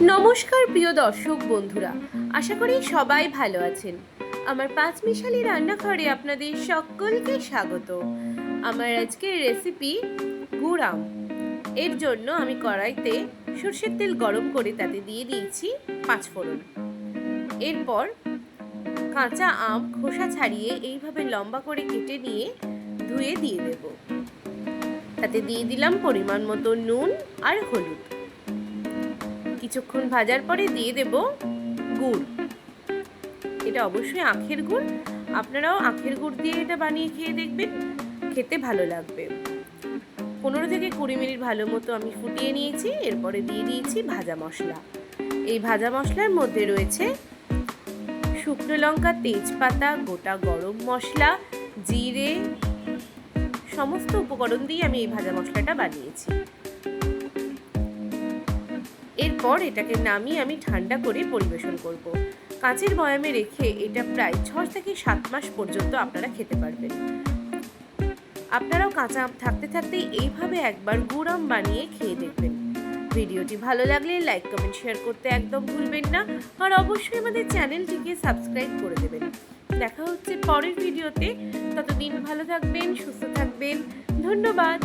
নমস্কার প্রিয় দর্শক বন্ধুরা, আশা করি সবাই ভালো আছেন। আমার পাঁচমিশালি রান্নাঘরে আপনাদের সকলকে স্বাগত। আমার আজকের রেসিপি গুড় আম। এর জন্য আমি কড়াইতে সরষের তেল গরম করে তাতে দিয়ে দিয়েছি 5 ফোড়ন। এরপর কাঁচা আম খোসা ছাড়িয়ে এইভাবে লম্বা করে কেটে নিয়ে ধুয়ে দিয়ে দেব। তাতে দিয়ে দিলাম পরিমাণ মতো নুন আর হলুদ। কিছুক্ষণ ভাজার পরে দিয়ে দেব গুড়। এটা অবশ্যই আখের গুড়, আপনারাও আখের গুড় দিয়ে এটা বানিয়ে খেয়ে দেখবেন, খেতে ভালো লাগবে। 15 থেকে 20 মিনিট ভালো মতো আমি ফুটিয়ে নিয়েছি। এরপরে দিয়ে দিয়েছি ভাজা মশলা। এই ভাজা মশলার মধ্যে রয়েছে শুকনো লঙ্কা, তেজপাতা, গোটা গরম মশলা, জিরে, সমস্ত উপকরণ দিয়ে আমি এই ভাজা মশলাটা বানিয়েছি। এরপর এটাকে নামিয়ে আমি ঠান্ডা করে পরিবেশন করব। কাঁচের বয়ামে রেখে এটা প্রায় 6 থেকে 7 মাস পর্যন্ত আপনারা খেতে পারবেন। আপনারাও কাঁচা আম থাকতে থাকতেই এইভাবে একবার গুড় আম বানিয়ে খেয়ে দেখবেন। ভিডিওটি ভালো লাগলে লাইক, কমেন্ট, শেয়ার করতে একদম ভুলবেন না। আর অবশ্যই আমাদের চ্যানেলটিকে সাবস্ক্রাইব করে দেবেন। দেখা হচ্ছে পরের ভিডিওতে। ততদিন ভালো থাকবেন, সুস্থ থাকবেন। ধন্যবাদ।